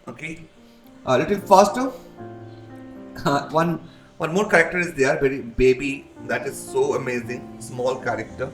Okay, a little faster. one one more character is there, very baby. That is so amazing. Small character.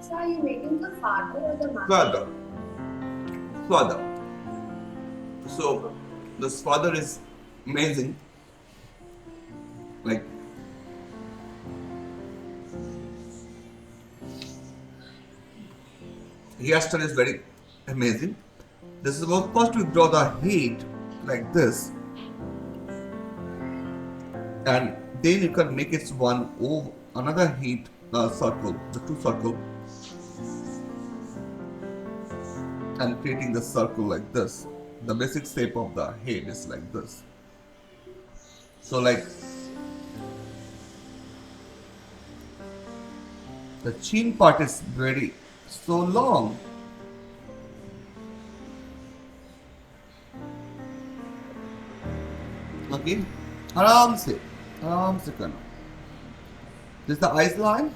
So are you making the father or the mother? Father, father. So this father is amazing. Like hairstyle is very amazing. This is about first we draw the heat like this, and then you can make it one over another heat circle, the two circle, and creating the circle like this. The basic shape of the head is like this. So like the chin part is very so long. Okay, आराम से करना. This is the eyes line,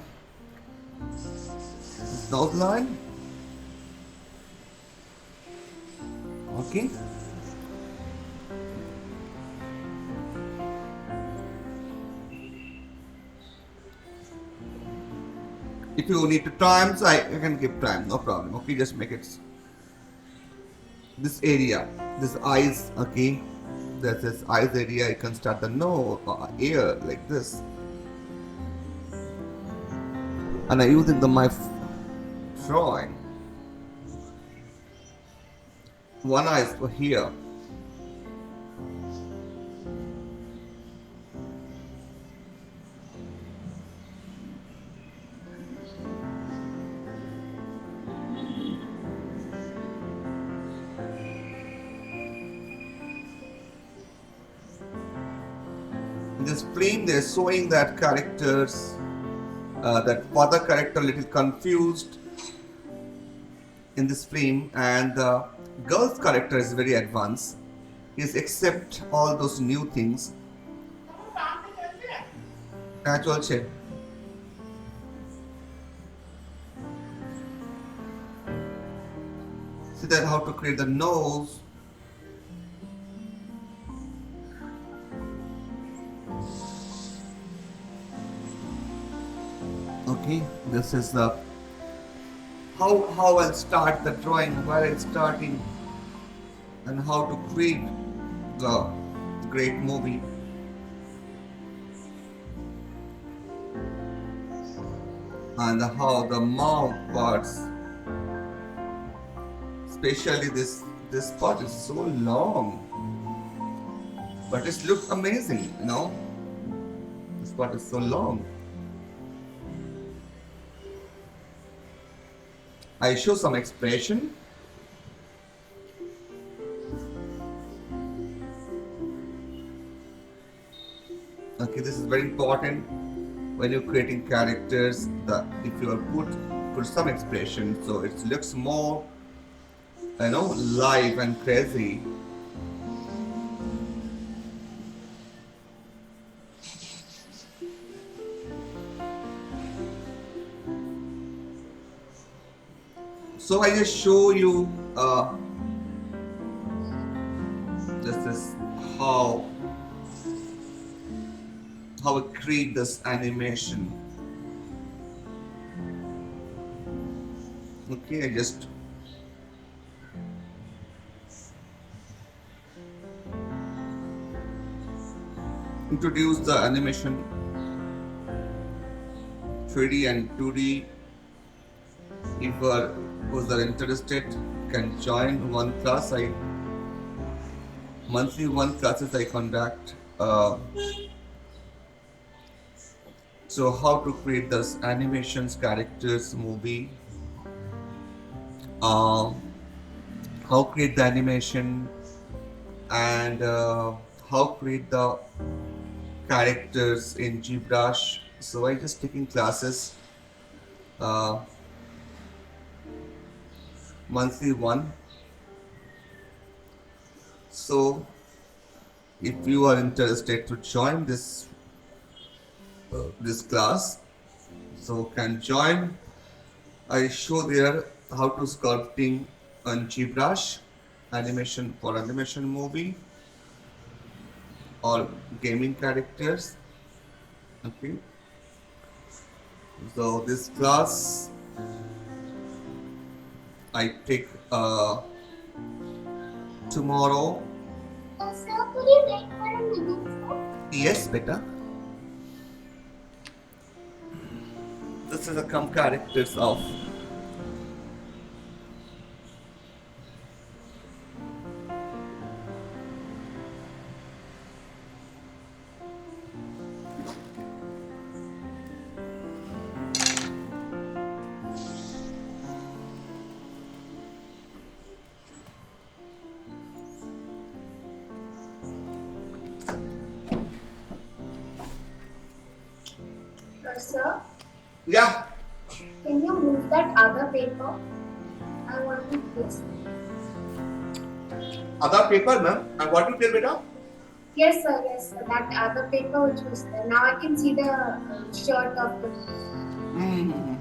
this is nose line. Okay. If you need to time, so I can give time, no problem. Okay, just make it this area, this eyes. Okay, this eyes area. You can start the nose, ear like this, and I'm using the my drawing. One eye is for here. In this frame, they're showing that characters, that father character little confused in this frame, and the girl's character is very advanced. Is accept all those new things. Actual check. See that how to create the nose. Okay, this is the how I'll start the drawing, where it's starting, and how to create the great movie. And how the mouth parts, especially this part is so long, but it looks amazing, you know. This part is so long. I show some expression. Okay, this is very important when you're creating characters. That if you are put some expression, so it looks more, you know, live and crazy. So I just show you this is how I create this animation. Okay, I just introduce the animation 3D and 2D. If who's are interested can join one class. I monthly one classes I conduct. So how to create this animations, characters, movie. Uh, how create the animation, and how create the characters in GBrush. So I just taking classes. Uh, monthly one. So if you are interested to join this class, so can join. I show there how to sculpting on GBrush, animation for animation movie or gaming characters. Okay, so this class I take tomorrow. Sir, could you wait for a minute, sir? Yes, beta. This is a come characters of. Sir, Yeah, can you move that other paper? I want to this. other paper, ma'am. And what you tell, beta? Yes, sir. That other paper which was there. Now I can see the shirt of the. Mm-hmm.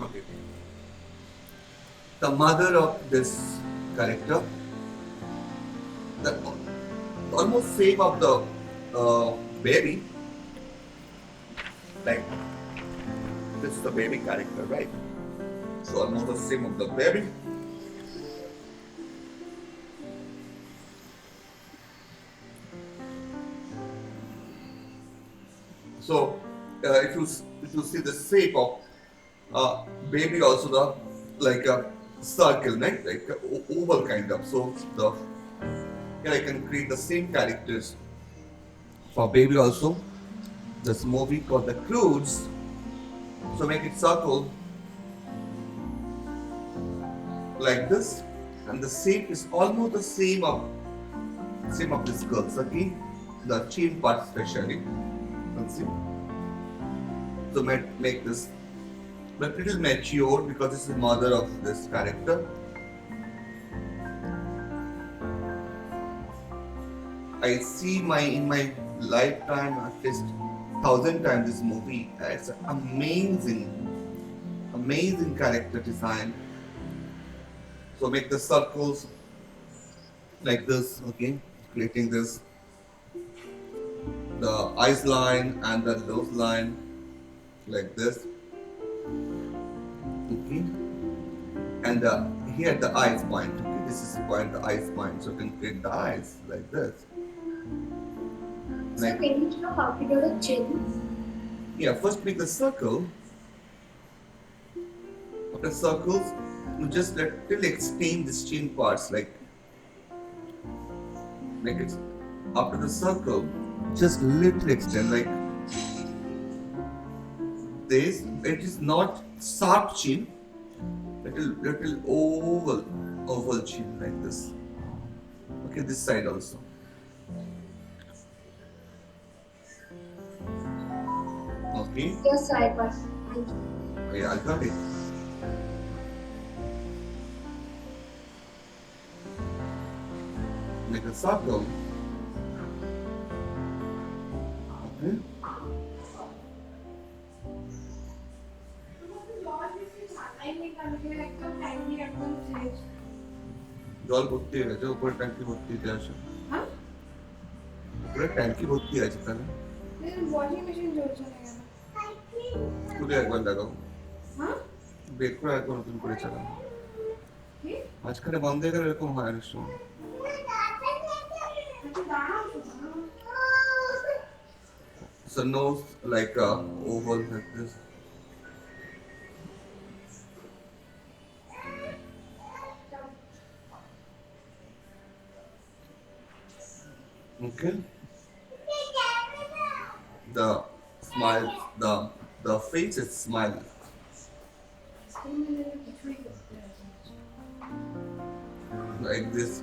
Okay. The mother of this character, the almost same of the baby, like this is the baby character, right? So almost the same of the baby. So if you see the shape of baby, also the like a circle, right? Like a oval kind of. So the here I can create the same characters for baby also. This movie called the Cruise. So make it circle like this, and the shape is almost the same of this girls. Okay, the chin part especially. Let's see. So make this but little mature because this is mother of this character. I see in my lifetime at least 1,000 times this movie. It's amazing character design. So make the circles like this, okay? Creating this, the eyes line and the nose line like this, okay? And here the eyes point, okay? This is point the eyes point, so you can create the eyes like this. So Like, can you show how to do the chin? yeah, first make the circle. After circles, you just let till extend this chin parts like it's after the circle, just little extend like this. It is not sharp chin, little oval chin like this. Okay, this side also. Okay, Yes, sir. I got it. Thank you. yeah, I got it. Make a circle. Okay. জল ভর্তি হয়ে গেছে, উপরে ট্যাঙ্কি ভর্তি হতে আসে, হ্যাঁ উপরে ট্যাঙ্কি ভর্তি আছে তাহলে। ওয়াশিং মেশিন চলছে না কেন? খুলে একবার লাগাও, হ্যাঁ বের করে একবার নতুন করে চালাও। কি মাঝখানে বন্ধ হয়ে গেলে এরকম হয় অনেক সময়। একটু দাঁড়াও তো, দাঁড়াও। So nose like a oval like this. Okay. The smile, the face is smiling school মিলে কিছুই করতে হবে like this.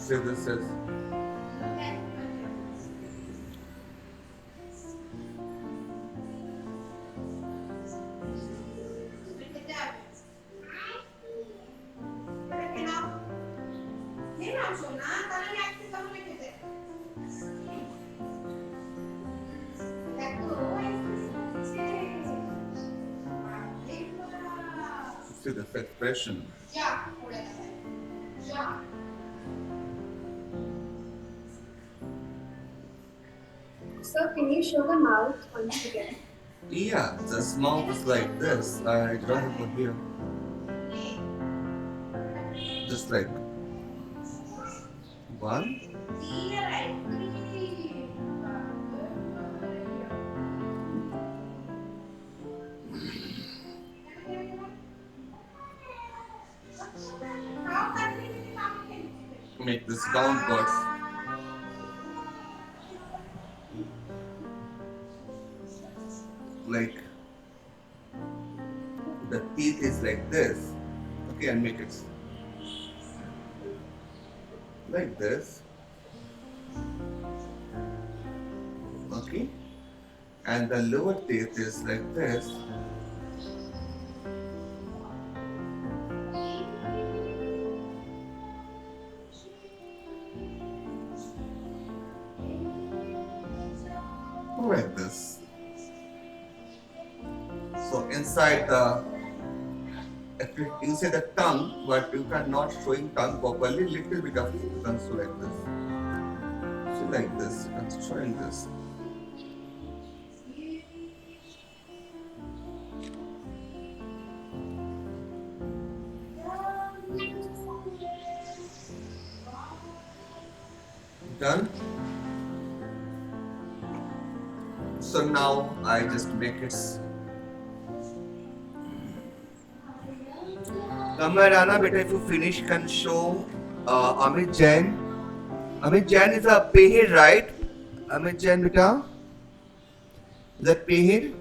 Say this is see this expression. So can you show the mouth once again? Yeah, the mouth is like this. I draw it over here. Just like one. Make this downwards. Like the teeth is like this. Okay, and make it like this. Okay, and the lower teeth is like this. Like this. So inside the, you say the tongue, but you cannot showing tongue properly. Little bit of tongue, so like this. So like this, I'm showing this. Done. So now I just make it. Kamar Rana, beta, if you finish, can show Amit Jain. Amit Jain is a Pehir, right? Amit Jain, beta. Is that Pehir?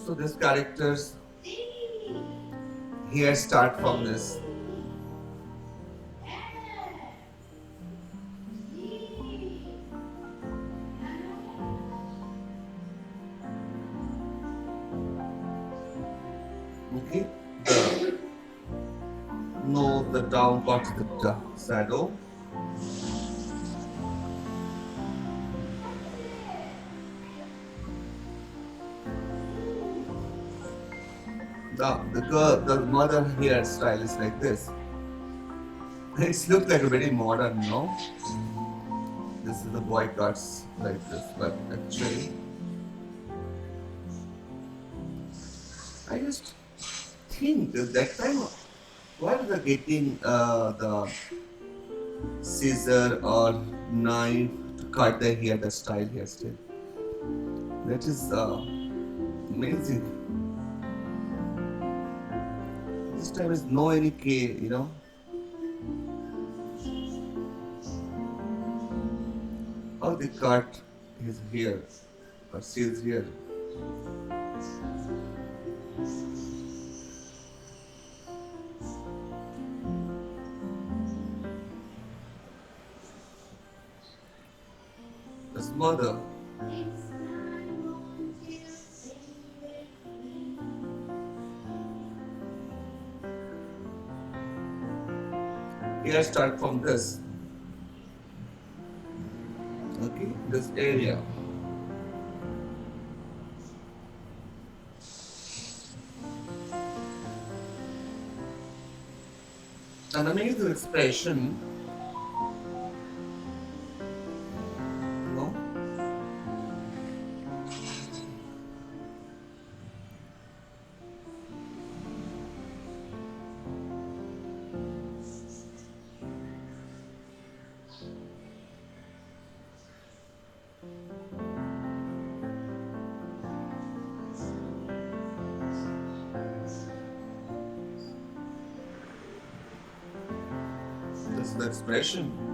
So this characters here start from this. Okay, the no, the down part is the shadow. The mother hairstyle is like this. It looks like a very modern, no? This is the boy cuts like this, but actually, I just think that time, why are they getting the scissor or knife to cut the hair, the style hairstyle? That is amazing. This time is no any K, you know. How they cut his hair or his hair. His mother. hair start from this. Okay, this area. An amazing expression. No? This is the expression.